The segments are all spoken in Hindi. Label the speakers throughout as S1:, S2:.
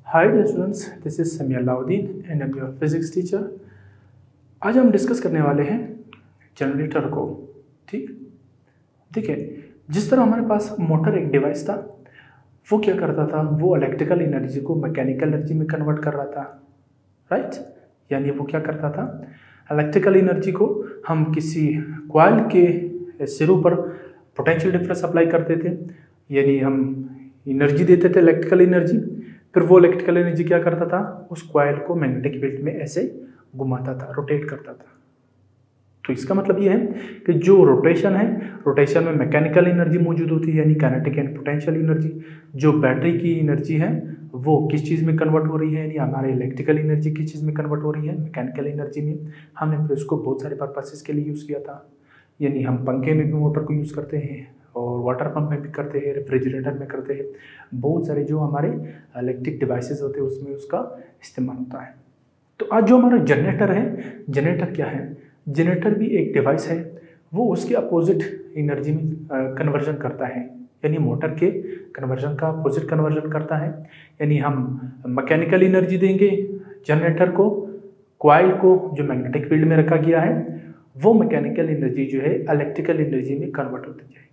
S1: Hi dear students, this is Samir Lauddin and I'm your physics teacher। आज हम डिस्कस करने वाले हैं जनरेटर को। ठीक है। जिस तरह हमारे पास मोटर एक डिवाइस था, वो क्या करता था, वो इलेक्ट्रिकल एनर्जी को मैकेनिकल एनर्जी में कन्वर्ट कर रहा था, राइट। यानी वो क्या करता था, इलेक्ट्रिकल एनर्जी को हम किसी कॉइल के सिरों पर पोटेंशियल डिफरेंस अप्लाई करते थे, यानी हम एनर्जी देते थे इलेक्ट्रिकल एनर्जी, फिर वो इलेक्ट्रिकल एनर्जी क्या करता था, उस कॉइल को मैग्नेटिक फील्ड में ऐसे घुमाता था, रोटेट करता था। तो इसका मतलब ये है कि जो रोटेशन है, रोटेशन में मैकेनिकल एनर्जी मौजूद होती है, यानी काइनेटिक एंड पोटेंशियल एनर्जी। जो बैटरी की एनर्जी है वो किस चीज़ में कन्वर्ट हो रही है, यानी हमारे इलेक्ट्रिकल एनर्जी किस चीज़ में कन्वर्ट हो रही है, मैकेनिकल एनर्जी में। हमने फिर उसको बहुत सारे पर्पसेस के लिए यूज़ किया था, यानी हम पंखे में भी मोटर को यूज़ करते हैं और वाटर पंप में भी करते हैं, रेफ्रिजरेटर में करते हैं, बहुत सारे जो हमारे इलेक्ट्रिक डिवाइसेस होते हैं उसमें उसका इस्तेमाल होता है। तो आज जो हमारा जनरेटर है, जनरेटर क्या है, जनरेटर भी एक डिवाइस है, वो उसके अपोजिट एनर्जी में कन्वर्जन करता है, यानी मोटर के कन्वर्जन का अपोजिट कन्वर्जन करता है। यानी हम मैकेनिकल एनर्जी देंगे जनरेटर को, कॉइल को जो मैग्नेटिक फील्ड में रखा गया है, वो मैकेनिकल एनर्जी जो है इलेक्ट्रिकल एनर्जी में कन्वर्ट होती जाएगी।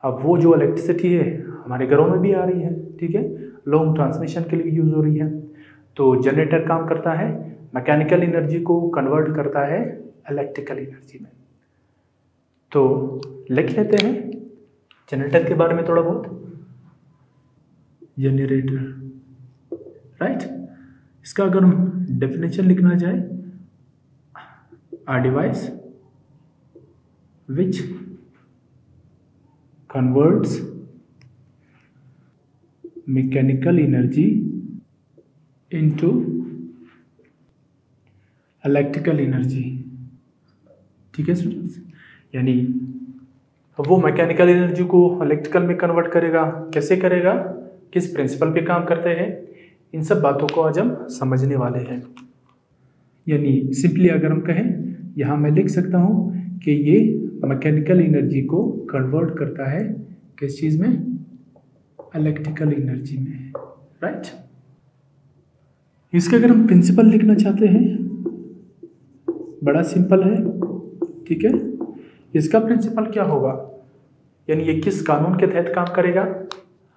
S1: अब वो जो इलेक्ट्रिसिटी है हमारे घरों में भी आ रही है, ठीक है, लॉन्ग ट्रांसमिशन के लिए भी यूज़ हो रही है। तो जनरेटर काम करता है, मैकेनिकल एनर्जी को कन्वर्ट करता है इलेक्ट्रिकल एनर्जी में। तो लिख लेते हैं जनरेटर के बारे में थोड़ा बहुत। Generator, right. इसका अगर हम डेफिनेशन लिखना चाहे, a device which converts mechanical energy into electrical energy। ठीक है स्टूडेंट्स, यानी वो मैकेनिकल एनर्जी को इलेक्ट्रिकल में कन्वर्ट करेगा। कैसे करेगा, किस प्रिंसिपल पे काम करते हैं, इन सब बातों को आज हम समझने वाले हैं। यानी सिंपली अगर हम कहें, यहाँ मैं लिख सकता हूँ कि ये मैकेनिकल एनर्जी को कन्वर्ट करता है किस चीज़ में, इलेक्ट्रिकल एनर्जी में, राइट। इसका अगर हम प्रिंसिपल लिखना चाहते हैं, बड़ा सिंपल है, ठीक है। इसका प्रिंसिपल क्या होगा, यानी ये किस कानून के तहत काम करेगा।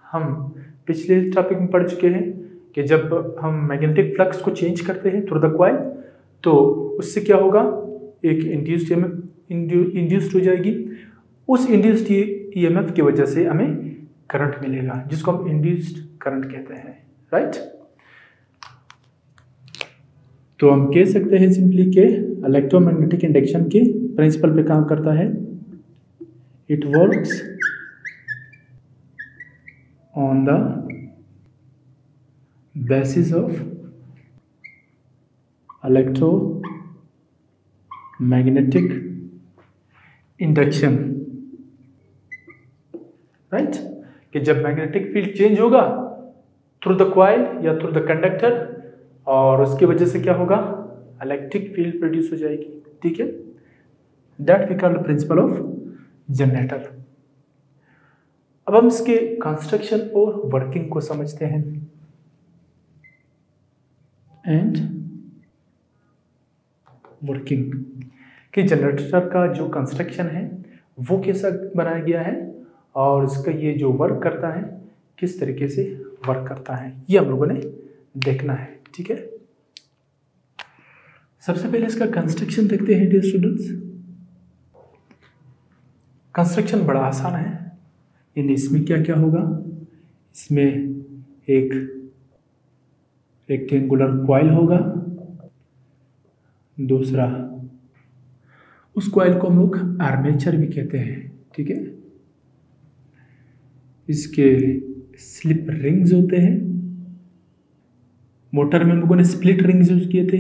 S1: हम पिछले टॉपिक में पढ़ चुके हैं कि जब हम मैग्नेटिक फ्लक्स को चेंज करते हैं थ्रू द कॉइल, तो उससे क्या होगा, एक इंड्यूस्ड हो जाएगी। उस इंड्यूस्ड ईएमएफ की वजह से हमें करंट मिलेगा, जिसको हम इंड्यूस्ड करंट कहते हैं, राइट। तो हम कह सकते हैं सिंपली कि इलेक्ट्रोमैग्नेटिक इंडक्शन के प्रिंसिपल पे काम करता है। It works on the basis of electromagnetic induction, right. कि जब मैग्नेटिक फील्ड चेंज होगा थ्रू द कॉइल या थ्रू द कंडक्टर, और उसकी वजह से क्या होगा, इलेक्ट्रिक फील्ड प्रोड्यूस हो जाएगी, ठीक है। That we call the principle of generator. अब हम इसके कंस्ट्रक्शन और वर्किंग को समझते हैं। एंड वर्किंग, कि जनरेटर का जो कंस्ट्रक्शन है वो कैसा बनाया गया है, और इसका ये जो वर्क करता है किस तरीके से वर्क करता है, ये हम लोगों ने देखना है, ठीक है। सबसे पहले इसका कंस्ट्रक्शन देखते हैं डियर स्टूडेंट्स। कंस्ट्रक्शन बड़ा आसान है, यानी इसमें क्या क्या होगा, इसमें एक रेक्टेंगुलर कॉइल होगा, दूसरा उस कॉइल को हम लोग आर्मेचर भी कहते हैं, ठीक है। इसके स्लिप रिंग्स होते हैं, मोटर में हम लोगों ने स्प्लिट रिंग्स यूज किए थे,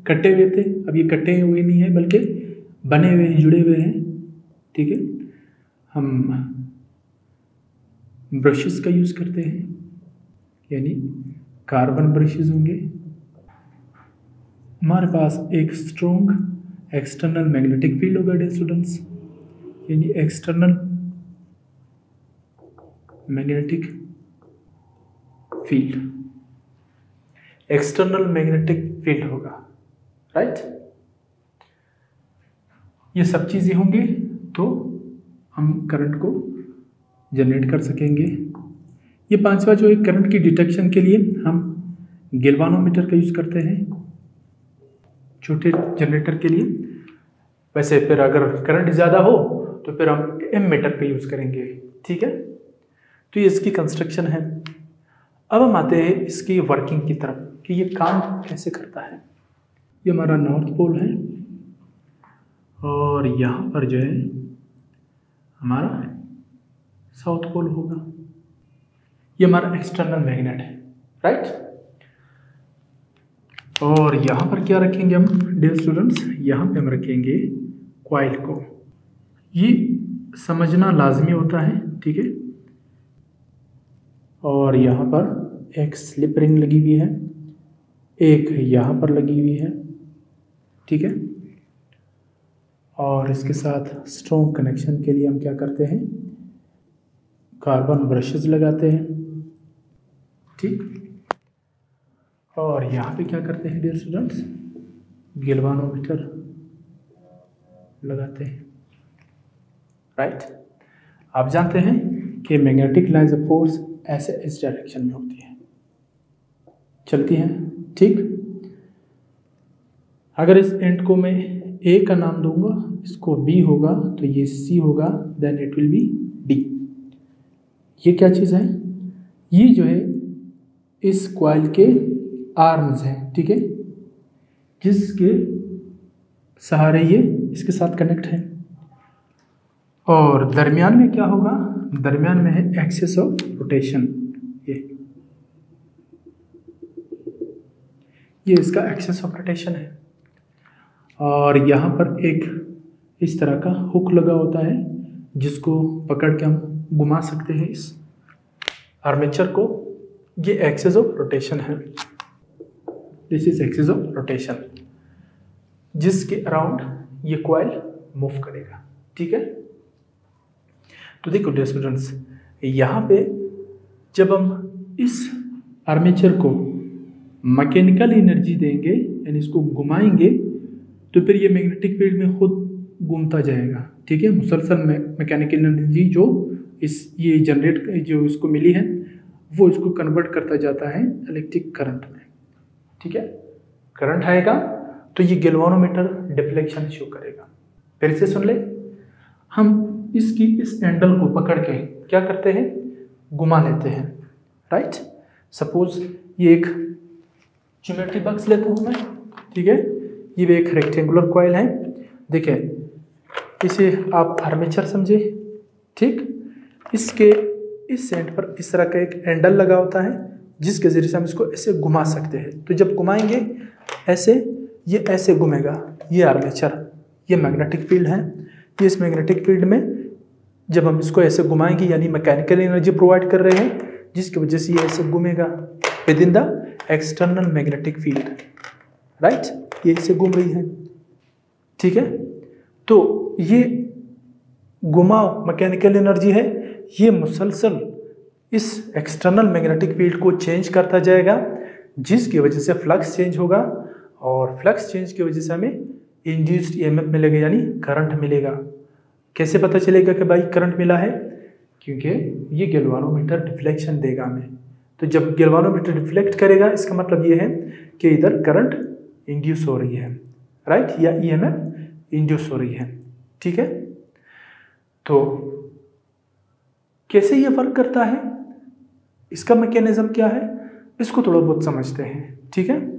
S1: कटे हुए थे, अब ये कटे हुए नहीं है बल्कि बने हुए हैं, जुड़े हुए हैं, ठीक है। हम ब्रशेस का यूज करते हैं, यानी कार्बन ब्रशेस होंगे। हमारे पास एक स्ट्रॉन्ग एक्सटर्नल मैग्नेटिक फील्ड होगा डियर स्टूडेंट्स, यानी external magnetic field, external magnetic field होगा, राइट। ये सब चीज़ें होंगी तो हम करंट को जनरेट कर सकेंगे। ये पांचवा जो है करंट की डिटेक्शन के लिए हम गैल्वानोमीटर का यूज़ करते हैं छोटे जनरेटर के लिए। वैसे फिर अगर करंट ज़्यादा हो तो फिर हम एमीटर का यूज़ करेंगे, ठीक है। तो ये इसकी कंस्ट्रक्शन है। अब हम आते हैं इसकी वर्किंग की तरफ कि ये काम कैसे करता है। ये हमारा नॉर्थ पोल है और यहाँ पर जो है हमारा साउथ पोल होगा। ये हमारा एक्सटर्नल मैग्नेट है, राइट। और यहाँ पर क्या रखेंगे हम डियर स्टूडेंट्स, यहाँ पे हम रखेंगे कॉइल को। ये समझना लाजमी होता है, ठीक है। और यहाँ पर एक स्लिप रिंग लगी हुई है, एक यहाँ पर लगी हुई है, ठीक है। और इसके साथ स्ट्रॉन्ग कनेक्शन के लिए हम क्या करते हैं, कार्बन ब्रशेस लगाते हैं, ठीक। और यहाँ पे क्या करते हैं डियर स्टूडेंट्स, गैल्वानोमीटर लगाते हैं, राइट। आप जानते हैं कि मैग्नेटिक लाइन्स ऑफ फोर्स ऐसे इस डायरेक्शन में होती है, चलती हैं, ठीक। अगर इस एंड को मैं ए का नाम दूंगा, इसको बी होगा तो ये सी होगा, then it will be D. ये क्या चीज़ है, ये जो है इस कॉइल के आर्म्स हैं, ठीक है, जिसके सहारे ये इसके साथ कनेक्ट है। और दरमियान में क्या होगा, दरमियान में है एक्सिस ऑफ रोटेशन। ये इसका एक्सिस ऑफ रोटेशन है। और यहाँ पर एक इस तरह का हुक लगा होता है जिसको पकड़ के हम घुमा सकते हैं इस आर्मेचर को। ये एक्सिस ऑफ रोटेशन है, this is axis of rotation, जिसके अराउंड ये कॉइल मूव करेगा, ठीक है। तो देखो डियर स्टूडेंट्स, यहाँ पे जब हम इस आर्मेचर को मैकेनिकल एनर्जी देंगे यानी इसको घुमाएंगे तो फिर ये मैग्नेटिक फील्ड में खुद घूमता जाएगा, ठीक है। मुसलसल में मैकेनिकल एनर्जी जो ये जनरेट जो इसको मिली है वो इसको कन्वर्ट करता जाता है इलेक्ट्रिक करंट में, ठीक है। करंट आएगा तो ये गैल्वानोमीटर डिफ्लेक्शन शो करेगा। फिर से सुन ले, हम इसकी इस हैंडल को पकड़ के क्या करते हैं, घुमा लेते हैं, राइट। सपोज ये एक ज्योमेट्री बॉक्स लेता हूँ मैं, ठीक है। ये भी एक रेक्टेंगुलर कॉइल है, देखिए इसे आप आर्मेचर समझे, ठीक। इसके इस एंड पर इस तरह का एक हैंडल लगा होता है जिसके जरिए से हम इसको ऐसे घुमा सकते हैं। तो जब घुमाएंगे ऐसे, ये ऐसे घूमेगा, ये आर्मेचर, ये मैग्नेटिक फील्ड है। ये इस मैग्नेटिक फील्ड में जब हम इसको ऐसे घुमाएंगे यानी मैकेनिकल एनर्जी प्रोवाइड कर रहे हैं जिसकी वजह से ये ऐसे घूमेगा with in the external magnetic field, right. ये ऐसे घूम रही है, ठीक है। तो ये घुमाव मैकेनिकल एनर्जी है, ये मुसलसल इस एक्सटर्नल मैग्नेटिक फील्ड को चेंज करता जाएगा जिसकी वजह से फ्लक्स चेंज होगा और फ्लक्स चेंज की वजह से हमें इंड्यूस्ड ईएमएफ मिलेगा यानी करंट मिलेगा। कैसे पता चलेगा कि भाई करंट मिला है, क्योंकि ये गैल्वानोमीटर डिफ्लेक्शन देगा हमें। तो जब गैल्वानोमीटर डिफ्लेक्ट करेगा इसका मतलब ये है कि इधर करंट इंड्यूस हो रही है, राइट, या ईएमएफ इंड्यूस हो रही है, ठीक है। तो कैसे ये वर्क करता है, इसका मैकेनिज्म क्या है, इसको थोड़ा बहुत समझते हैं, ठीक है।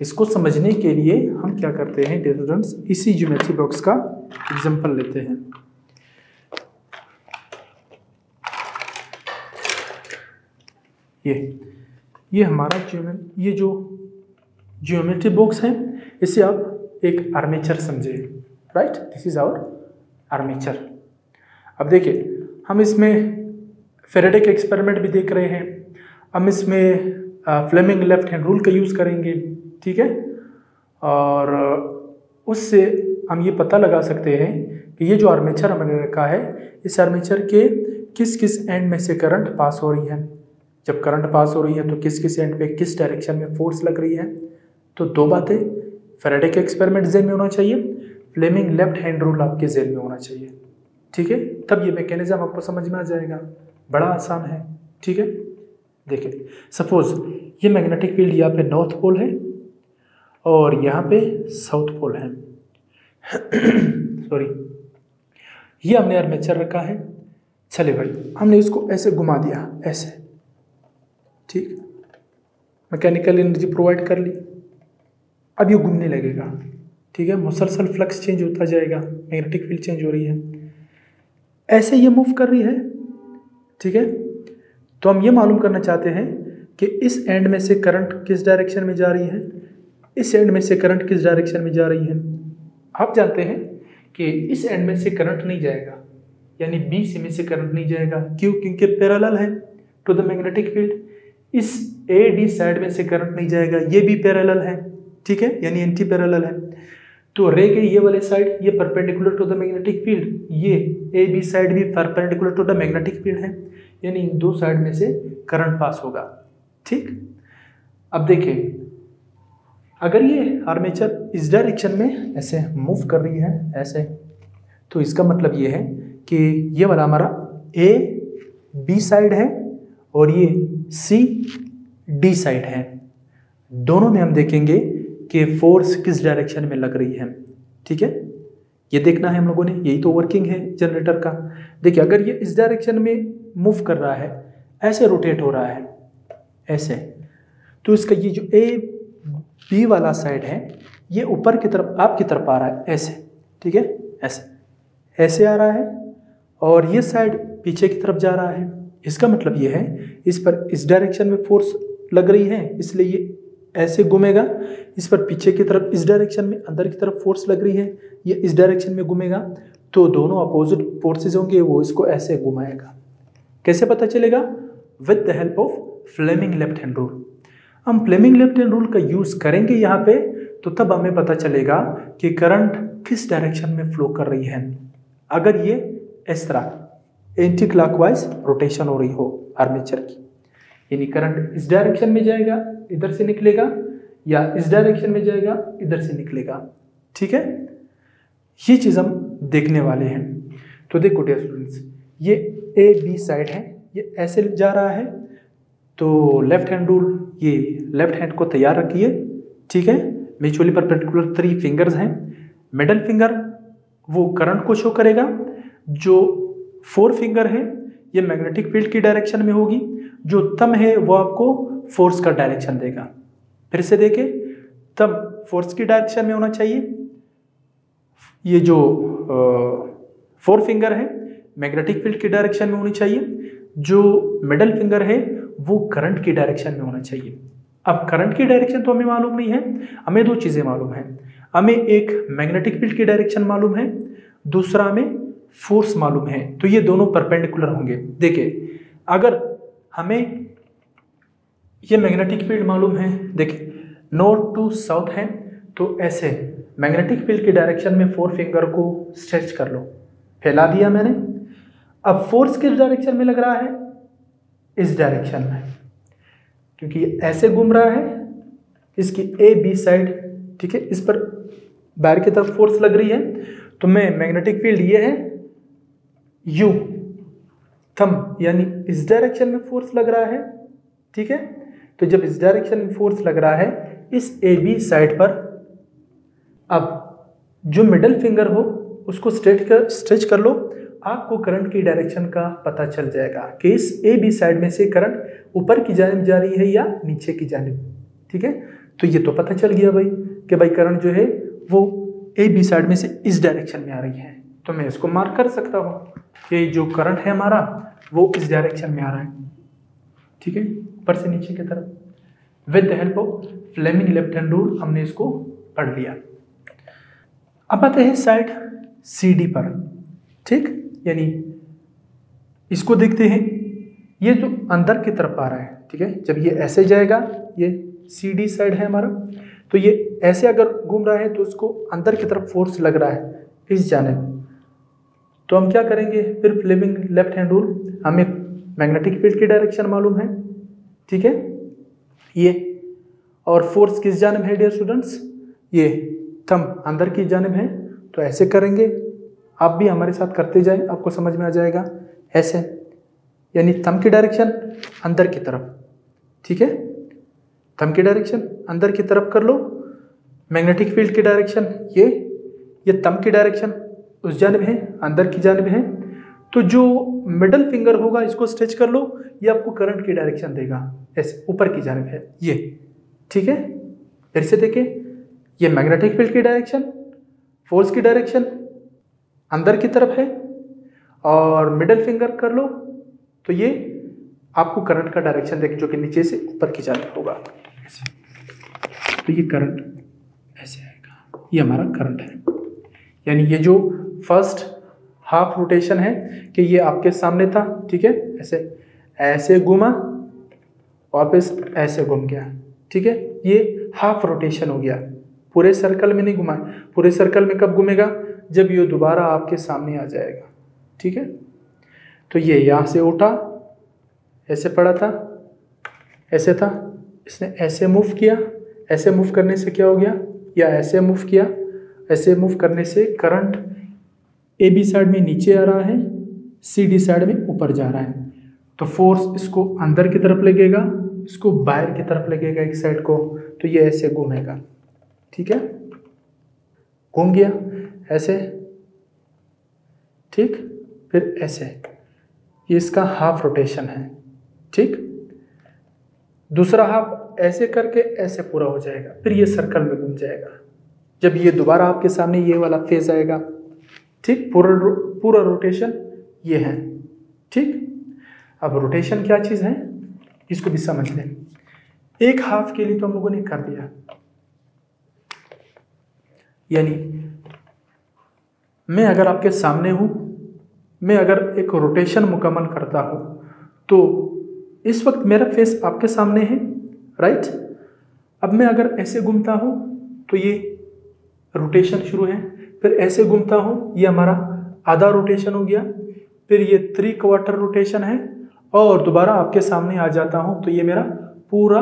S1: इसको समझने के लिए हम क्या करते हैं डियर स्टूडेंट्स, इसी ज्योमेट्री बॉक्स का एग्जांपल लेते हैं। ये हमारा ये जो ज्योमेट्री बॉक्स है इसे आप एक आर्मेचर समझे, right, this is our armature. अब देखिए हम इसमें फेराडे का एक्सपेरिमेंट भी देख रहे हैं, हम इसमें फ्लेमिंग लेफ्ट हैंड रूल का यूज़ करेंगे, ठीक है। और उससे हम ये पता लगा सकते हैं कि ये जो आर्मेचर हमने रखा है इस आर्मेचर के किस किस एंड में से करंट पास हो रही है, जब करंट पास हो रही है तो किस किस एंड पे किस डायरेक्शन में फोर्स लग रही है। तो दो बातें, फैराडे का एक्सपेरिमेंट जेल में होना चाहिए, फ्लेमिंग लेफ्ट हैंड रूल आपके जेल में होना चाहिए। ठीक है, तब ये मैकेनिज्म आपको समझ में आ जाएगा, बड़ा आसान है। ठीक है, देखिए सपोज ये मैग्नेटिक फील्ड यहाँ पे नॉर्थ पोल है और यहाँ पे साउथ पोल है सॉरी, ये हमने आर्मेचर रखा है। चले भाई, हमने इसको ऐसे घुमा दिया ऐसे, ठीक, मैकेनिकल एनर्जी प्रोवाइड कर ली। अब ये घूमने लगेगा, ठीक है, मुसलसल फ्लक्स चेंज होता जाएगा, मैग्नेटिक फील्ड चेंज हो रही है, ऐसे ये मूव कर रही है। ठीक है, तो हम ये मालूम करना चाहते हैं कि इस एंड में से करंट किस डायरेक्शन में जा रही है, इस एंड में से करंट किस डायरेक्शन में जा रही है। आप जानते हैं कि इस एंड में से करंट नहीं जाएगा, यानी बी से में से करंट नहीं जाएगा। क्यों? क्योंकि पैरेलल है टू द मैग्नेटिक फील्ड। इस ए डी साइड में से करंट नहीं जाएगा, ये भी पैरेलल है, ठीक है, यानी एंटी पैरेलल है। तो रे के ये वाले साइड ये perpendicular to the magnetic field, ये ए बी साइड भी perpendicular to the magnetic field है, यानी इन दो साइड में से करंट पास होगा। ठीक, अब देखिए अगर ये आर्मेचर इस डायरेक्शन में ऐसे मूव कर रही है ऐसे, तो इसका मतलब ये है कि ये वाला हमारा ए बी साइड है और ये सी डी साइड है। दोनों में हम देखेंगे कि फोर्स किस डायरेक्शन में लग रही है। ठीक है, ये देखना है हम लोगों ने, यही तो वर्किंग है जनरेटर का। देखिए अगर ये इस डायरेक्शन में मूव कर रहा है, ऐसे रोटेट हो रहा है ऐसे, तो इसका ये जो ए बी वाला साइड है ये ऊपर की तरफ आपकी तरफ आ रहा है ऐसे, ठीक है, ऐसे ऐसे आ रहा है, और ये साइड पीछे की तरफ जा रहा है। इसका मतलब ये है इस पर इस डायरेक्शन में फोर्स लग रही है, इसलिए ये ऐसे घूमेगा। इस पर पीछे की तरफ इस डायरेक्शन में अंदर की तरफ फोर्स लग रही है, ये इस डायरेक्शन में घूमेगा, तो दोनों अपोजिट फोर्सेस होंगे, वो इसको ऐसे घुमाएगा। कैसे पता चलेगा? With the help of Fleming left hand rule. हम फ्लेमिंग लेफ्ट हैंड रूल का यूज करेंगे यहाँ पे, तो तब हमें पता चलेगा कि करंट किस डायरेक्शन में फ्लो कर रही है। अगर ये इस तरह एंटी क्लॉकवाइज रोटेशन हो रही हो आर्मेचर की, यानी करंट इस डायरेक्शन में जाएगा इधर से निकलेगा, या इस डायरेक्शन में जाएगा इधर से निकलेगा। ठीक है, ये चीज़ हम देखने वाले हैं। तो देखो डियर स्टूडेंट्स, ये ए बी साइड है, ये ऐसे जा रहा है, तो लेफ्ट हैंड रूल, ये लेफ्ट हैंड को तैयार रखिए। ठीक है, म्यूचुअली परपेंडिकुलर 3 फिंगर्स हैं। मिडल फिंगर वो करंट को शो करेगा, जो 4 फिंगर है ये मैग्नेटिक फील्ड की डायरेक्शन में होगी, जो थंब है वो आपको फोर्स का डायरेक्शन देगा। फिर से देखें, थंब फोर्स की डायरेक्शन में होना चाहिए, ये जो 4 फिंगर है मैग्नेटिक फील्ड की डायरेक्शन में होनी चाहिए, जो मिडल फिंगर है वो करंट की डायरेक्शन में होना चाहिए। अब करंट की डायरेक्शन तो हमें मालूम नहीं है, हमें 2 चीज़ें मालूम है। हमें एक मैग्नेटिक फील्ड की डायरेक्शन मालूम है, दूसरा हमें फोर्स मालूम है, तो ये दोनों परपेंडिकुलर होंगे। देखिए अगर हमें ये मैग्नेटिक फील्ड मालूम है, देखिए नॉर्थ टू साउथ है, तो ऐसे मैग्नेटिक फील्ड की डायरेक्शन में 4 फिंगर को स्ट्रेच कर लो, फैला दिया मैंने। अब फोर्स किस डायरेक्शन में लग रहा है? इस डायरेक्शन में, क्योंकि ये ऐसे घूम रहा है, इसकी ए बी साइड, ठीक है, इस पर बाहर की तरफ फोर्स लग रही है, तो मैं मैग्नेटिक फील्ड ये है यू, थंब यानी इस डायरेक्शन में फोर्स लग रहा है। ठीक है, तो जब इस डायरेक्शन में फोर्स लग रहा है इस ए बी साइड पर, अब जो मिडल फिंगर हो उसको स्ट्रेच कर लो, आपको करंट की डायरेक्शन का पता चल जाएगा कि इस ए बी साइड में से करंट ऊपर की जानिब जा रही है या नीचे की जानिब। ठीक है, तो ये तो पता चल गया भाई कि भाई करंट जो है वो ए बी साइड में से इस डायरेक्शन में आ रही है, तो मैं इसको मार्क कर सकता हूँ कि जो करंट है हमारा वो इस डायरेक्शन में आ रहा है। ठीक है, ऊपर से नीचे की तरफ। With the help of Fleming left hand rule हमने इसको पढ़ लिया। अब आते हैं साइड सी डी पर। ठीक, यानी इसको देखते हैं, ये जो अंदर की तरफ आ रहा है, ठीक है, जब ये ऐसे जाएगा, ये सी डी साइड है हमारा, तो ये ऐसे अगर घूम रहा है तो उसको अंदर की तरफ फोर्स लग रहा है इस जानिब, तो हम क्या करेंगे? फिर फ्लेमिंग लेफ्ट हैंड रूल, हमें मैग्नेटिक फील्ड की डायरेक्शन मालूम है, ठीक है ये। और फोर्स किस जानिब है डियर स्टूडेंट्स, ये थंब अंदर की जानिब है, तो ऐसे करेंगे। आप भी हमारे साथ करते जाएं, आपको समझ में आ जाएगा। ऐसे यानी थंब की डायरेक्शन अंदर की तरफ, ठीक है, थंब की डायरेक्शन अंदर की तरफ कर लो। मैग्नेटिक फील्ड की डायरेक्शन ये थंब की डायरेक्शन उस जानिब है, अंदर की जानिब है। तो जो मिडल फिंगर होगा इसको स्ट्रेच कर लो, ये आपको करंट की डायरेक्शन देगा, ऐसे ऊपर की जानिब है ये, ठीक है। फिर से देखिए, ये मैग्नेटिक फील्ड की डायरेक्शन, फोर्स की डायरेक्शन अंदर की तरफ है, और मिडल फिंगर कर लो तो ये आपको करंट का डायरेक्शन देगा, जो कि नीचे से ऊपर की जानिब होगा ऐसे। तो ये करंट ऐसे आएगा, ये हमारा करंट है। यानी ये जो फर्स्ट हाफ रोटेशन है कि ये आपके सामने था, ठीक है, ऐसे घूमा, वापस ऐसे घूम गया, ठीक है, ये हाफ रोटेशन हो गया। पूरे सर्कल में नहीं घुमा, पूरे सर्कल में कब घूमेगा, जब ये दोबारा आपके सामने आ जाएगा, ठीक है। तो ये यहाँ से उठा, ऐसे पड़ा था, ऐसे था, इसने ऐसे मूव किया, ऐसे मूव करने से क्या हो गया, या ऐसे मूव किया, ऐसे मूव करने से करंट ए बी साइड में नीचे आ रहा है, सी डी साइड में ऊपर जा रहा है। तो फोर्स इसको अंदर की तरफ लगेगा, इसको बाहर की तरफ लगेगा एक साइड को, तो ये ऐसे घूमेगा, ठीक है, घूम गया ऐसे, ठीक, फिर ऐसे, ये इसका हाफ रोटेशन है, ठीक। दूसरा हाफ ऐसे करके ऐसे पूरा हो जाएगा, फिर ये सर्कल में घूम जाएगा। जब ये दोबारा आपके सामने ये वाला फेज आएगा, ठीक, पूरा रोटेशन ये है, ठीक। अब रोटेशन क्या चीज़ है इसको भी समझ लें। एक हाफ के लिए तो हम लोगों ने कर दिया, यानी मैं अगर आपके सामने हूं, मैं अगर एक रोटेशन मुकम्मल करता हूं, तो इस वक्त मेरा फेस आपके सामने है, राइट। अब मैं अगर ऐसे घूमता हूं तो ये रोटेशन शुरू है, फिर ऐसे घूमता हूं, ये हमारा आधा रोटेशन हो गया, फिर ये 3/4 रोटेशन है, और दोबारा आपके सामने आ जाता हूं तो ये मेरा पूरा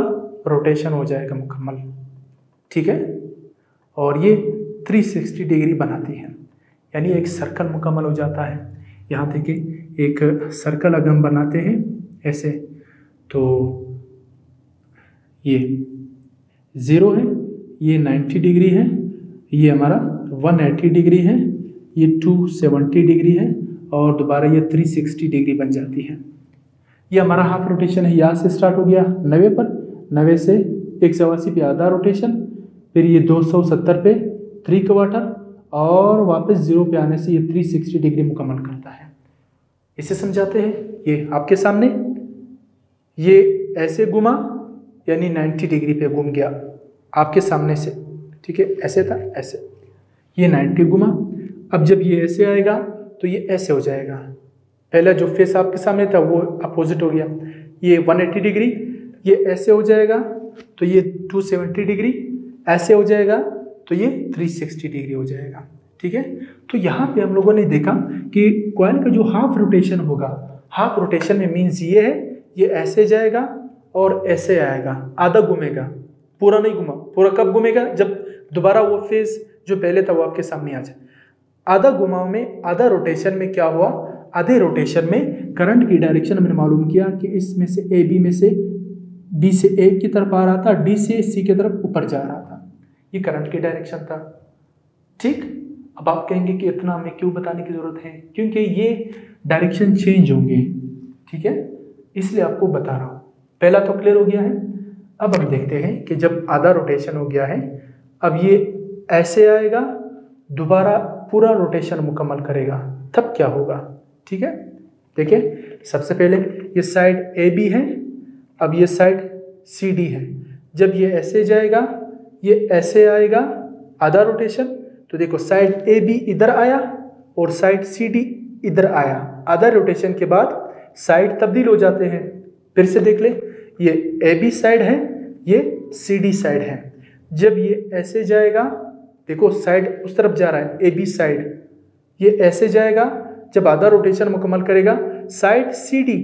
S1: रोटेशन हो जाएगा मुकम्मल, ठीक है। और ये 360 डिग्री बनाती है, यानी एक सर्कल मुकम्मल हो जाता है। यहाँ देखिए, एक सर्कल अगर हम बनाते हैं ऐसे, तो ये 0 है, ये 90 डिग्री है, ये हमारा 180 डिग्री है, ये 270 डिग्री है, और दोबारा ये 360 डिग्री बन जाती है। ये हमारा हाफ रोटेशन है, यहाँ से स्टार्ट हो गया 90 पर, 90 से 180 पे आधा रोटेशन, फिर ये 270 पे 3/4, और वापस 0 पे आने से ये 360 डिग्री मुकम्मल करता है। इसे समझाते हैं। ये आपके सामने ये ऐसे घुमा, यानी 90 डिग्री पे घूम गया आपके सामने से, ठीक है, ऐसे था, ऐसे ये 90 घुमा। अब जब ये ऐसे आएगा तो ये ऐसे हो जाएगा, पहला जो फेस आपके सामने था वो अपोजिट हो गया, ये 180 डिग्री, ये ऐसे हो जाएगा तो ये 270 डिग्री, ऐसे हो जाएगा तो ये 360 डिग्री हो जाएगा, ठीक है। तो यहाँ पे हम लोगों ने देखा कि कॉइल का जो हाफ रोटेशन होगा, हाफ रोटेशन में मीन्स ये है, ये ऐसे जाएगा और ऐसे आएगा, आधा घूमेगा, पूरा नहीं घूमा। पूरा कब घूमेगा, जब दोबारा वो फेस जो पहले था वो आपके सामने आ जाए। आधा घुमाव में, आधा रोटेशन में क्या हुआ, आधे रोटेशन में करंट की डायरेक्शन हमने मालूम किया कि इसमें से ए बी में से बी से ए की तरफ आ रहा था, डी से सी की तरफ ऊपर जा रहा था, ये करंट की डायरेक्शन था, ठीक। अब आप कहेंगे कि इतना हमें क्यों बताने की जरूरत है, क्योंकि ये डायरेक्शन चेंज होंगे, ठीक है, इसलिए आपको बता रहा हूँ। पहला तो क्लियर हो गया है। अब हम देखते हैं कि जब आधा रोटेशन हो गया है, अब ये ऐसे आएगा, दोबारा पूरा रोटेशन मुकम्मल करेगा, तब क्या होगा, ठीक है। देखिए, सबसे पहले ये साइड ए बी है, अब ये साइड सी डी है। जब ये ऐसे जाएगा, ये ऐसे आएगा, आधा रोटेशन, तो देखो साइड ए बी इधर आया और साइड सी डी इधर आया। आधा रोटेशन के बाद साइड तब्दील हो जाते हैं। फिर से देख ले, ये ए बी साइड है, ये सी डी साइड है। जब ये ऐसे जाएगा, देखो साइड उस तरफ जा रहा है, ए बी साइड, ये ऐसे जाएगा। जब आधा रोटेशन मुकम्मल करेगा, साइड सी डी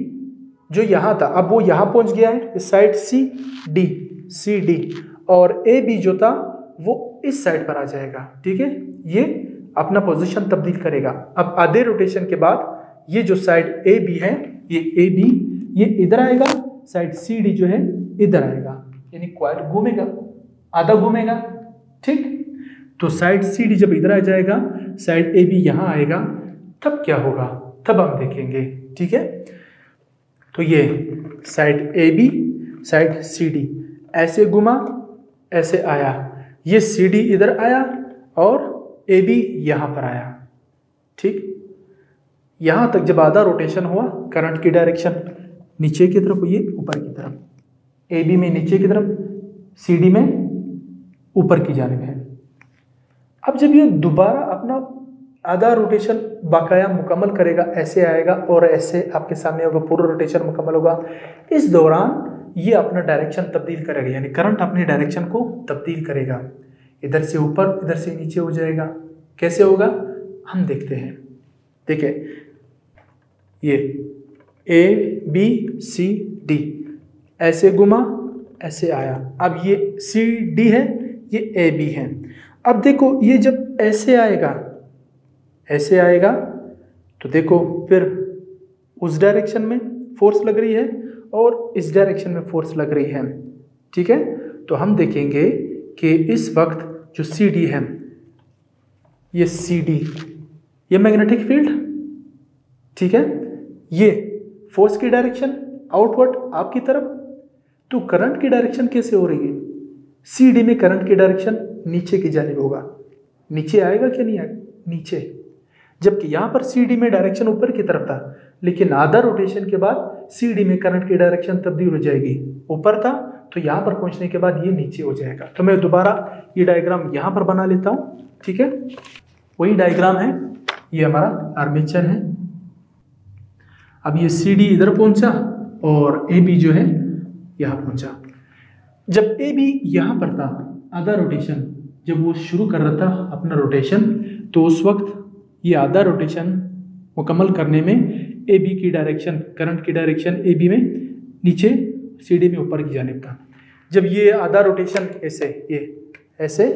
S1: जो यहाँ था अब वो यहाँ पहुँच गया है, इस साइड सी डी, और ए बी जो था वो इस साइड पर आ जाएगा। ठीक है, ये अपना पोजीशन तब्दील करेगा। अब आधे रोटेशन के बाद ये जो साइड ए बी है, ये ए बी ये इधर आएगा, साइड सी डी जो है इधर आएगा, यानी क्वाइट घूमेगा, आधा घूमेगा। ठीक, तो साइड सी डी जब इधर आ जाएगा, साइड ए बी यहाँ आएगा, तब क्या होगा तब हम देखेंगे। ठीक है, तो ये side A B side C D ऐसे घुमा, ऐसे आया, ये सी डी इधर आया और ए बी यहाँ पर आया। ठीक, यहाँ तक जब आधा रोटेशन हुआ, करंट की डायरेक्शन नीचे की तरफ, ये ऊपर की तरफ, ए बी में नीचे की तरफ, सी डी में ऊपर की जानिब है। अब जब ये दोबारा अपना आधा रोटेशन बाकाया मुकम्मल करेगा, ऐसे आएगा और ऐसे आपके सामने होगा, पूरा रोटेशन मुकम्मल होगा। इस दौरान ये अपना डायरेक्शन तब्दील करेगा, यानी करंट अपनी डायरेक्शन को तब्दील करेगा, इधर से ऊपर इधर से नीचे हो जाएगा। कैसे होगा हम देखते हैं। देखिए, ये ए बी सी डी ऐसे घुमा, ऐसे आया, अब ये सी डी है, ये ए बी है। अब देखो ये जब ऐसे आएगा, ऐसे आएगा, तो देखो फिर उस डायरेक्शन में फोर्स लग रही है और इस डायरेक्शन में फोर्स लग रही है। ठीक है, तो हम देखेंगे कि इस वक्त जो सी डी है, ये सी डी, ये मैग्नेटिक फील्ड, ठीक है, ये फोर्स की डायरेक्शन आउटवर्ड आपकी तरफ, तो करंट की डायरेक्शन कैसे हो रही है? सी डी में करंट की डायरेक्शन नीचे की जानिब होगा, नीचे आएगा क्या नहीं आएगा? नीचे, जबकि यहाँ पर सी डी में डायरेक्शन ऊपर की तरफ था, लेकिन आधा रोटेशन के बाद सी डी में करंट की डायरेक्शन तब्दील हो जाएगी, ऊपर था तो यहाँ पर पहुँचने के बाद ये नीचे हो जाएगा। तो मैं दोबारा ये डायग्राम यहाँ पर बना लेता हूँ। ठीक है, वही डायग्राम है, ये हमारा आर्मेचर है। अब ये सी डी इधर पहुँचा और ए बी जो है यहाँ पहुँचा। जब ए बी यहाँ पर था, आधा रोटेशन जब वो शुरू कर रहा था अपना रोटेशन, तो उस वक्त ये आधा रोटेशन मुकम्मल करने में ए बी की डायरेक्शन, करंट की डायरेक्शन ए बी में नीचे, सी डी में ऊपर की जानिब था। जब ये आधा रोटेशन ऐसे, ये ऐसे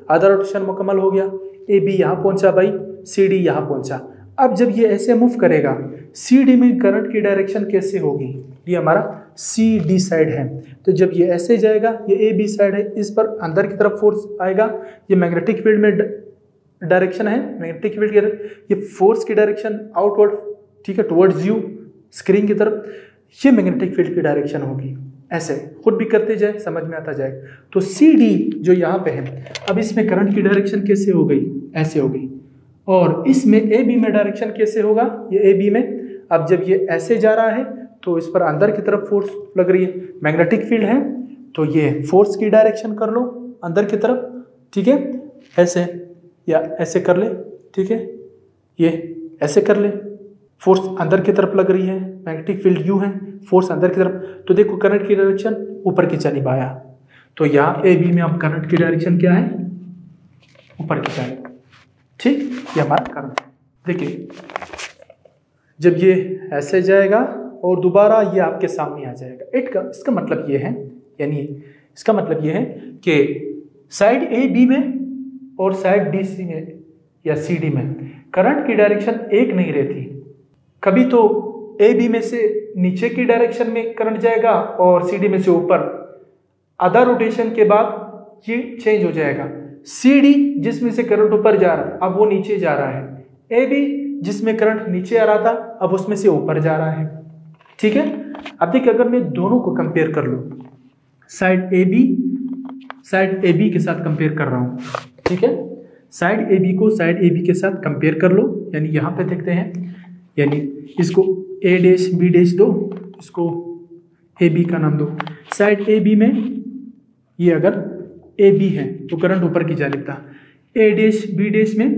S1: आधा रोटेशन मुकम्मल हो गया, ए बी यहाँ पहुँचा भाई, सी डी यहाँ पहुँचा। अब जब ये ऐसे मूव करेगा, सी डी में करंट की डायरेक्शन कैसे होगी? ये हमारा सी डी साइड है, तो जब ये ऐसे जाएगा, ये ए बी साइड है, इस पर अंदर की तरफ फोर्स आएगा, ये मैग्नेटिक फील्ड में डायरेक्शन है, मैग्नेटिक फील्ड की, ये फोर्स की डायरेक्शन आउटवर्ड, ठीक है, टुवर्ड्स यू, स्क्रीन की तरफ, ये मैग्नेटिक फील्ड की डायरेक्शन होगी। ऐसे खुद भी करते जाए, समझ में आता जाएगा। तो सी डी जो यहाँ पे है, अब इसमें करंट की डायरेक्शन कैसे हो गई? ऐसे हो गई। और इसमें ए बी में डायरेक्शन कैसे होगा? ये ए बी में, अब जब ये ऐसे जा रहा है तो इस पर अंदर की तरफ फोर्स लग रही है, मैग्नेटिक फील्ड है, तो ये फोर्स की डायरेक्शन कर लो अंदर की तरफ। ठीक है, ऐसे या ऐसे कर ले, ठीक है, ये ऐसे कर ले, फोर्स अंदर की तरफ लग रही है, मैग्नेटिक फील्ड यू है, फोर्स अंदर की तरफ, तो देखो करंट की डायरेक्शन ऊपर की जानिब आया। तो यहाँ ए बी में अब करंट की डायरेक्शन क्या है? ऊपर की जानिब। ठीक, ये हमारा करंट। देखिए, जब ये ऐसे जाएगा और दोबारा ये आपके सामने आ जाएगा, इसका मतलब ये है, यानी इसका मतलब ये है कि साइड ए बी में और साइड डी सी में या सी डी में करंट की डायरेक्शन एक नहीं रहती। कभी तो ए बी में से नीचे की डायरेक्शन में करंट जाएगा और सी डी में से ऊपर। आधा रोटेशन के बाद ये चेंज हो जाएगा। सी डी जिसमें से करंट ऊपर जा रहा है, अब वो नीचे जा रहा है। ए बी जिसमें करंट नीचे आ रहा था, अब उसमें से ऊपर जा रहा है। ठीक है, अब देखिए, अगर मैं दोनों को कंपेयर कर लूँ, साइड ए बी के साथ कंपेयर कर रहा हूँ। ठीक है, साइड ए बी को साइड ए बी के साथ कंपेयर कर लो, यानी यहाँ पे देखते हैं, यानी इसको ए डैश बी डैश दो, इसको ए बी का नाम दो। साइड ए बी में ये अगर ए बी है तो करंट ऊपर की जानिब था, ए डैश बी डैश में,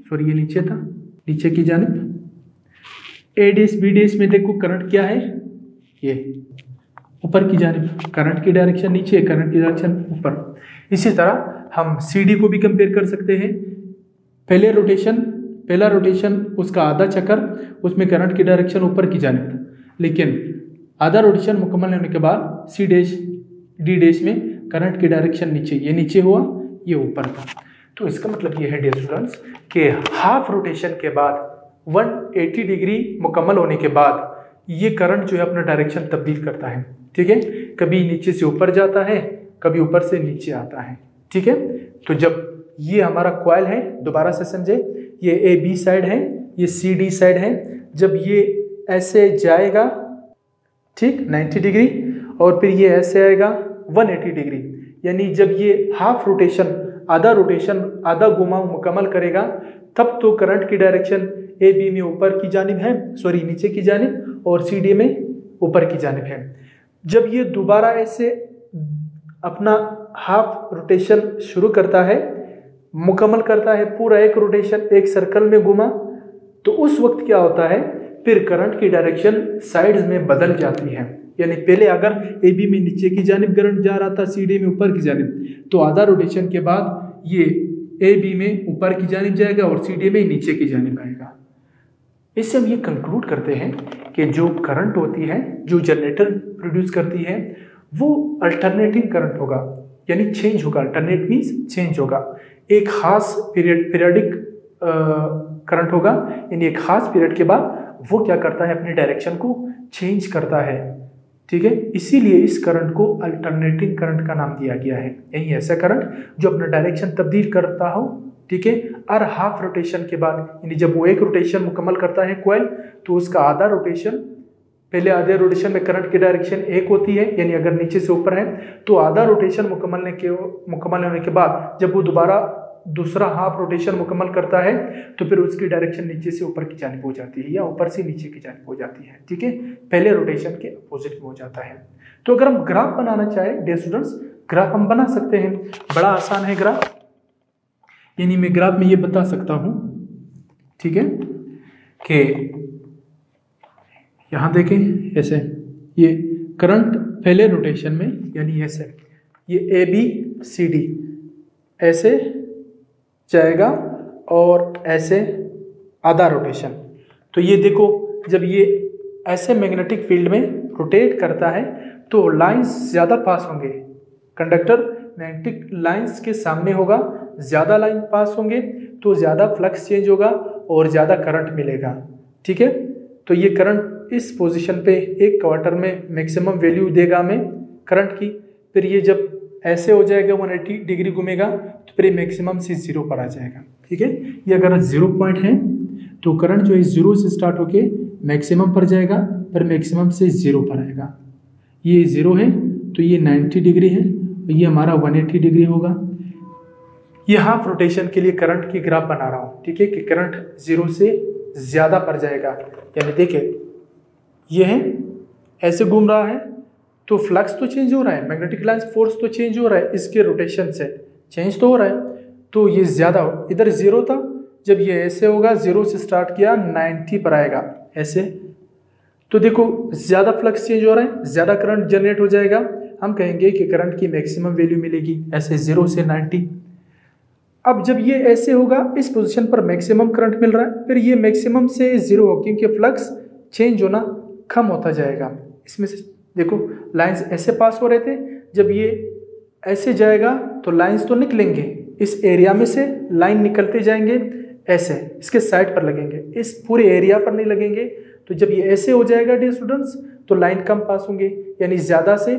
S1: सॉरी ये नीचे था, नीचे की जानिब, ए डैश बी डैश में देखो करंट क्या है, ये ऊपर की जानिब, करंट की डायरेक्शन नीचे, करंट की डायरेक्शन ऊपर। इसी तरह हम सी डी को भी कंपेयर कर सकते हैं। पहला रोटेशन उसका आधा चक्कर, उसमें करंट की डायरेक्शन ऊपर की जानिब था, लेकिन आधा रोटेशन मुकम्मल होने के बाद सी डैश डी डैश में करंट की डायरेक्शन नीचे, ये नीचे हुआ, ये ऊपर था। तो इसका मतलब ये है डियर स्टूडेंट्स कि हाफ रोटेशन के बाद 180 डिग्री मुकम्मल होने के बाद ये करंट जो है अपना डायरेक्शन तब्दील करता है। ठीक है, कभी नीचे से ऊपर जाता है, कभी ऊपर से नीचे आता है। ठीक है, तो जब ये हमारा कॉइल है, दोबारा से समझे, ये ए बी साइड है, ये सी डी साइड है, जब ये ऐसे जाएगा, ठीक 90 डिग्री, और फिर ये ऐसे आएगा 180 डिग्री, यानी जब ये हाफ रोटेशन आधा घुमाव मुकम्मल करेगा, तब तो करंट की डायरेक्शन ए बी में ऊपर की जानिब है, सॉरी नीचे की जानिब, और सी डी में ऊपर की जानिब है। जब ये दोबारा ऐसे अपना हाफ रोटेशन शुरू करता है, मुकम्मल करता है, पूरा एक रोटेशन एक सर्कल में घुमा, तो उस वक्त क्या होता है, फिर करंट की डायरेक्शन साइड्स में बदल जाती है। यानी पहले अगर ए बी में नीचे की जानिब करंट जा रहा था, सी डी में ऊपर की जानिब, तो आधा रोटेशन के बाद ये ए बी में ऊपर की जानिब जाएगा और सी डी में नीचे की जानिब आएगा। इससे हम ये कंक्लूड करते हैं कि जो करंट होती है, जो जनरेटर प्रोड्यूस करती है, वो अल्टरनेटिंग करंट होगा, यानी चेंज होगा। अल्टरनेट मीन्स चेंज होगा। एक खास पीरियडिक करंट होगा, यानी एक खास पीरियड के बाद वो क्या करता है, अपने डायरेक्शन को चेंज करता है। ठीक है, इसीलिए इस करंट को अल्टरनेटिंग करंट का नाम दिया गया है। यही ऐसा करंट जो अपना डायरेक्शन तब्दील करता हो, ठीक है, और हाफ रोटेशन के बाद, यानी जब वो एक रोटेशन मुकम्मल करता है कॉइल, तो उसका आधा रोटेशन, पहले आधे रोटेशन में करंट की डायरेक्शन एक होती है, यानी अगर नीचे से ऊपर है, तो आधा रोटेशन मुकम्मल होने के बाद जब वो दोबारा दूसरा हाफ रोटेशन मुकम्मल करता है, तो फिर उसकी डायरेक्शन नीचे से ऊपर की जानिब हो जाती है, या ऊपर से नीचे की जानिब हो जाती है। ठीक है, पहले रोटेशन के अपोजिट में हो जाता है। तो अगर हम ग्राफ बनाना चाहें डियर स्टूडेंट्स, ग्राफ हम बना सकते हैं, बड़ा आसान है ग्राफ। यानी मैं ग्राफ में ये बता सकता हूँ, ठीक है, कि यहाँ देखें ऐसे, ये करंट पहले रोटेशन में, यानी ऐसे, ये ए बी सी डी ऐसे जाएगा और ऐसे आधा रोटेशन। तो ये देखो, जब ये ऐसे मैग्नेटिक फील्ड में रोटेट करता है, तो लाइंस ज़्यादा पास होंगे, कंडक्टर मैग्नेटिक लाइंस के सामने होगा, ज़्यादा लाइन पास होंगे तो ज़्यादा फ्लक्स चेंज होगा और ज़्यादा करंट मिलेगा। ठीक है, तो ये करंट इस पोजीशन पे एक क्वार्टर में मैक्सिमम वैल्यू देगा हमें करंट की। फिर ये जब ऐसे हो जाएगा 180 डिग्री घूमेगा, तो फिर ये मैक्सिमम से 0 पर आ जाएगा। ठीक है, ये अगर 0 पॉइंट है तो करंट जो है 0 से स्टार्ट होके मैक्सिमम पर जाएगा, फिर मैक्सिमम से 0 पर आएगा। ये 0 है तो ये 90 डिग्री है, ये हमारा 180 डिग्री होगा। ये हाफ रोटेशन के लिए करंट की ग्राफ बना रहा हूँ। ठीक है, कि करंट 0 से ज़्यादा पर जाएगा, यानी देखिए ये है ऐसे घूम रहा है, तो फ्लक्स तो चेंज हो रहा है, मैग्नेटिक लाइन फोर्स तो चेंज हो रहा है, इसके रोटेशन से चेंज तो हो रहा है, तो ये ज़्यादा हो। इधर 0 था, जब ये ऐसे होगा 0 से स्टार्ट किया 90 पर आएगा ऐसे, तो देखो ज़्यादा फ्लक्स चेंज हो रहा है, ज़्यादा करंट जनरेट हो जाएगा। हम कहेंगे कि करंट की मैक्सिमम वैल्यू मिलेगी ऐसे 0 से 90। अब जब ये ऐसे होगा, इस पोजीशन पर मैक्सिमम करंट मिल रहा है, फिर ये मैक्सिमम से 0 हो, क्योंकि फ्लक्स चेंज होना कम होता जाएगा। इसमें से देखो लाइंस ऐसे पास हो रहे थे, जब ये ऐसे जाएगा तो लाइंस तो निकलेंगे, इस एरिया में से लाइन निकलते जाएंगे ऐसे, इसके साइड पर लगेंगे, इस पूरे एरिया पर नहीं लगेंगे। तो जब ये ऐसे हो जाएगा डियर स्टूडेंट्स, तो लाइन कम पास होंगे, यानी ज़्यादा से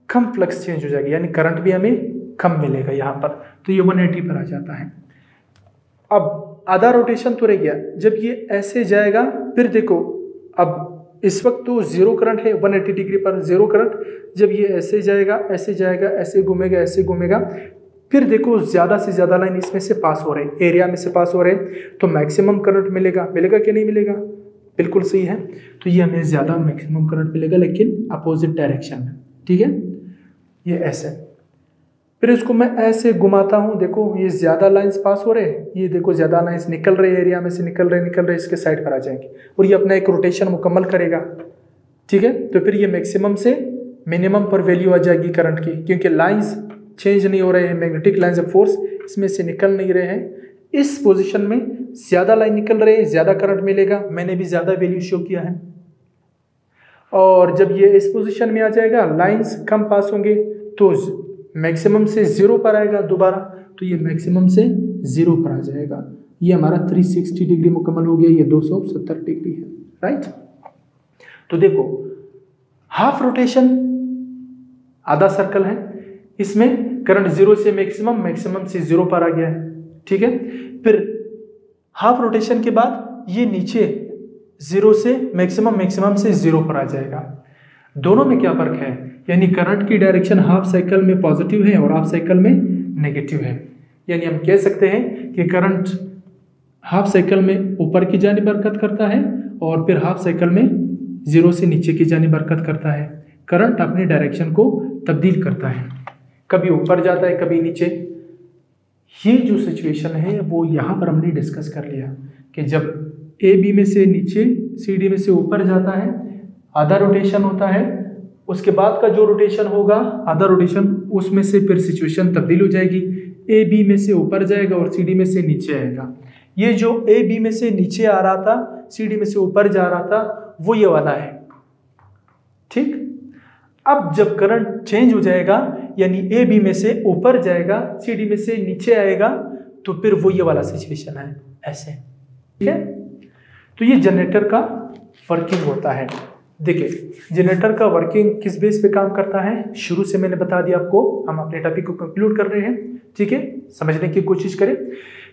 S1: कम फ्लक्स चेंज हो जाएगी, यानी करंट भी हमें कम मिलेगा यहाँ पर। तो ये 180 पर आ जाता है। अब आधा रोटेशन तो रह गया, जब ये ऐसे जाएगा, फिर देखो अब इस वक्त तो 0 करंट है, 180 डिग्री पर 0 करंट, जब ये ऐसे जाएगा, ऐसे जाएगा, ऐसे घूमेगा, ऐसे घूमेगा, फिर देखो ज़्यादा से ज़्यादा लाइन इसमें से पास हो रहे हैं, एरिया में से पास हो रहे हैं, तो मैक्सिमम करंट मिलेगा कि नहीं मिलेगा? बिल्कुल सही है। तो ये हमें ज़्यादा मैक्सिमम करंट मिलेगा, लेकिन अपोजिट डायरेक्शन में। ठीक है, ये ऐसे, फिर इसको मैं ऐसे घुमाता हूँ, देखो ये ज़्यादा लाइंस पास हो रहे हैं, ये देखो ज़्यादा लाइंस निकल रहे हैं, एरिया में से निकल रहे, इसके साइड पर आ जाएंगे और ये अपना एक रोटेशन मुकम्मल करेगा। ठीक है, तो फिर ये मैक्सिमम से मिनिमम पर वैल्यू आ जाएगी करंट की, क्योंकि लाइंस चेंज नहीं हो रहे हैं, मैग्नेटिक लाइंस ऑफ फोर्स इसमें से निकल नहीं रहे हैं। इस पोजिशन में ज़्यादा लाइन निकल रहे हैं, ज़्यादा करंट मिलेगा, मैंने भी ज़्यादा वैल्यू शो किया है। और जब ये इस पोजीशन में आ जाएगा, लाइंस कम पास होंगे तो मैक्सिमम से 0 पर आएगा दोबारा, तो ये मैक्सिमम से 0 पर आ जाएगा। ये हमारा 360 डिग्री मुकम्मल हो गया, ये 270 डिग्री है, राइट। तो देखो हाफ रोटेशन आधा सर्कल है, इसमें करंट 0 से मैक्सिमम, मैक्सिमम से 0 पर आ गया है, ठीक है। फिर हाफ रोटेशन के बाद ये नीचे 0 से मैक्सिमम, मैक्सिमम से 0 पर आ जाएगा। दोनों में क्या फर्क है, यानी करंट की डायरेक्शन हाफ साइकिल में पॉजिटिव है और हाफ साइकिल में नेगेटिव है। यानी हम कह सकते हैं कि करंट हाफ साइकिल में ऊपर की जानिब हरकत करता है और फिर हाफ साइकिल में 0 से नीचे की जानिब हरकत करता है। करंट अपनी डायरेक्शन को तब्दील करता है, कभी ऊपर जाता है कभी नीचे। ये जो सिचुएशन है वो यहाँ पर हमने डिस्कस कर लिया कि जब ए बी में से नीचे, सी डी में से ऊपर जाता है, आधा रोटेशन होता है, उसके बाद का जो रोटेशन होगा आधा रोटेशन, उसमें से फिर सिचुएशन तब्दील हो जाएगी। ए बी में से ऊपर जाएगा और सी डी में से नीचे आएगा। ये जो ए बी में से नीचे आ रहा था, सी डी में से ऊपर जा रहा था, वो ये वाला है, ठीक। अब जब करंट चेंज हो जाएगा, यानी ए बी में से ऊपर जाएगा, सी डी में से नीचे आएगा, तो फिर वो ये वाला सिचुएशन है, ऐसे, ठीक है। तो ये जनरेटर का वर्किंग होता है। देखिए जनरेटर का वर्किंग किस बेस पे काम करता है, शुरू से मैंने बता दिया आपको। हम अपने टॉपिक को कंक्लूड कर रहे हैं, ठीक है। समझने की कोशिश करें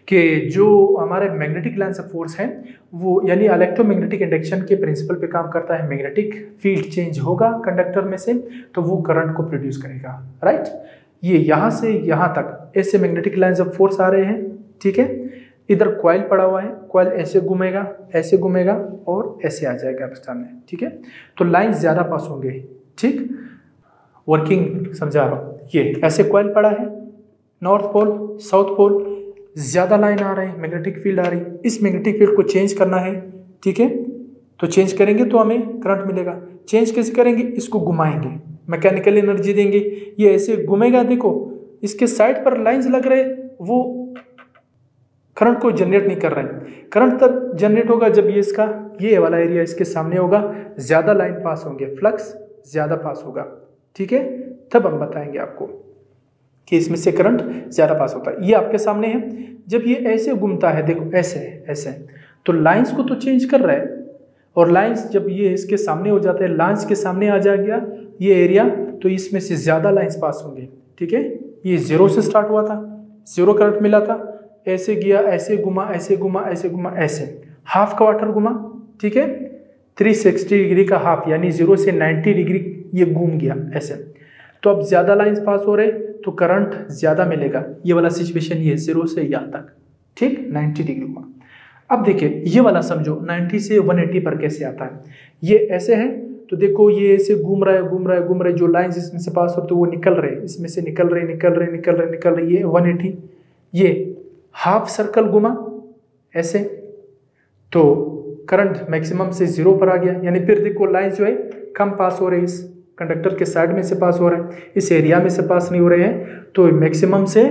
S1: कि जो हमारे मैग्नेटिक लाइन्स ऑफ फोर्स है वो यानी इलेक्ट्रोमैग्नेटिक इंडक्शन के प्रिंसिपल पे काम करता है। मैग्नेटिक फील्ड चेंज होगा कंडक्टर में से तो वो करंट को प्रोड्यूस करेगा, राइट। ये यहाँ से यहाँ तक ऐसे मैग्नेटिक लाइन्स ऑफ फोर्स आ रहे हैं, ठीक है। इधर कॉइल पड़ा हुआ है, कॉइल ऐसे घूमेगा और ऐसे आ जाएगा सामने, ठीक है। तो लाइन्स ज़्यादा पास होंगे, ठीक। वर्किंग समझा रहा हूँ। ये ऐसे कॉइल पड़ा है, नॉर्थ पोल साउथ पोल, ज़्यादा लाइन आ रहे हैं, मैग्नेटिक फील्ड आ रही है। इस मैग्नेटिक फील्ड को चेंज करना है, ठीक है। तो चेंज करेंगे तो हमें करंट मिलेगा। चेंज कैसे करेंगे, इसको घुमाएंगे, मैकेनिकल एनर्जी देंगे, ये ऐसे घूमेगा। देखो इसके साइड पर लाइंस लग रहे, वो करंट को जनरेट नहीं कर रहा है। करंट तब जनरेट होगा जब ये इसका ये वाला एरिया इसके सामने होगा, ज़्यादा लाइन पास होंगे, फ्लक्स ज़्यादा पास होगा, ठीक है। तब हम बताएंगे आपको कि इसमें से करंट ज़्यादा पास होता है। ये आपके सामने है, जब ये ऐसे घूमता है, देखो ऐसे तो लाइंस को तो चेंज कर रहा है, और लाइंस जब ये इसके सामने हो जाता है, लाइंस के सामने आ जाएगा ये एरिया, तो इसमें से ज़्यादा लाइंस पास होंगे, ठीक है। ये 0 से स्टार्ट हुआ था, 0 करंट मिला था, ऐसे गया, ऐसे घुमा, ऐसे घुमा, ऐसे घुमा, ऐसे हाफ क्वार्टर घुमा, ठीक है। 360 डिग्री का हाफ यानी 0 से 90 डिग्री ये घूम गया ऐसे। तो अब ज़्यादा लाइंस पास हो रहे तो करंट ज़्यादा मिलेगा। ये वाला सिचुएशन ये 0 से यहाँ तक, ठीक, 90 डिग्री हुआ। अब देखिए ये वाला समझो 90 से 180 पर कैसे आता है। ये ऐसे है तो देखो ये ऐसे घूम रहा है, जो लाइंस इसमें से पास होते वो निकल रहे, इसमें से निकल रहे, ये 180, ये हाफ सर्कल घुमा ऐसे, तो करंट मैक्सिमम से 0 पर आ गया। यानी फिर देखो लाइंस जो है कम पास हो रहे, इस कंडक्टर के साइड में से पास हो रहे हैं, इस एरिया में से पास नहीं हो रहे हैं। तो मैक्सिमम से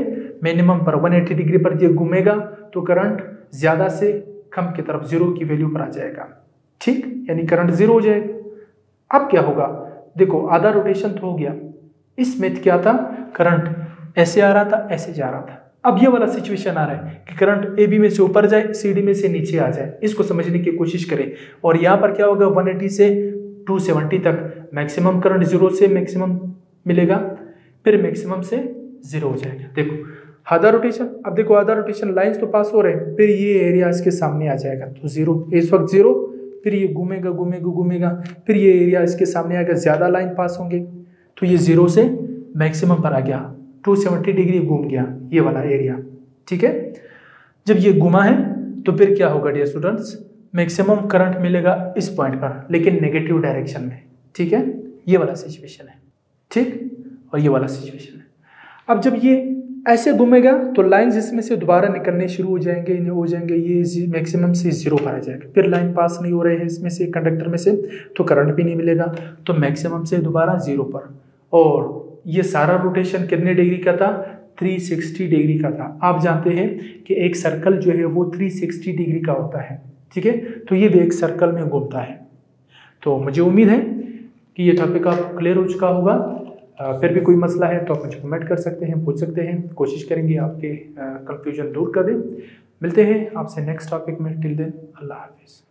S1: मिनिमम पर 180 डिग्री पर ये घूमेगा तो करंट ज़्यादा से कम की तरफ 0 की वैल्यू पर आ जाएगा, ठीक, यानी करंट 0 हो जाएगा। अब क्या होगा, देखो आधा रोटेशन तो हो गया। इसमें क्या था, करंट ऐसे आ रहा था, ऐसे जा रहा था। अब ये वाला सिचुएशन आ रहा है कि करंट ए बी में से ऊपर जाए, सी डी में से नीचे आ जाए। इसको समझने की कोशिश करें। और यहाँ पर क्या होगा, 180 से 270 तक मैक्सिमम करंट 0 से मैक्सिमम मिलेगा, फिर मैक्सिमम से 0 हो जाएगा। देखो आधा रोटेशन, अब देखो आधा रोटेशन लाइंस तो पास हो रहे हैं, फिर ये एरिया इसके सामने आ जाएगा तो 0, इस वक्त 0, फिर ये घूमेगा, फिर ये एरिया इसके सामने आएगा, ज़्यादा लाइन पास होंगे तो ये 0 से मैक्सिमम पर आ गया, 270 डिग्री घूम गया ये वाला एरिया, ठीक है। जब ये घुमा है तो फिर क्या होगा डियर स्टूडेंट्स, मैक्सिमम करंट मिलेगा इस पॉइंट पर, लेकिन नेगेटिव डायरेक्शन में, ठीक है। ये वाला सिचुएशन है, ठीक, और ये वाला सिचुएशन है। अब जब ये ऐसे घूमेगा तो लाइंस इसमें से दोबारा निकलने शुरू हो जाएंगे, ये मैक्सिमम से 0 पर आ जाएगा। फिर लाइन पास नहीं हो रहे हैं इसमें से, कंडक्टर में से, तो करंट भी नहीं मिलेगा, तो मैक्सिमम से दोबारा 0 पर। और ये सारा रोटेशन कितने डिग्री का था, 360 डिग्री का था। आप जानते हैं कि एक सर्कल जो है वो 360 डिग्री का होता है, ठीक है। तो ये भी एक सर्कल में घूमता है। तो मुझे उम्मीद है कि ये टॉपिक आपको क्लियर हो चुका होगा। फिर भी कोई मसला है तो आप मुझे कमेंट कर सकते हैं, पूछ सकते हैं, कोशिश करेंगे आपके कन्फ्यूजन दूर कर दें। मिलते हैं आपसे नेक्स्ट टॉपिक में। टिल देन अल्लाह हाफिज़।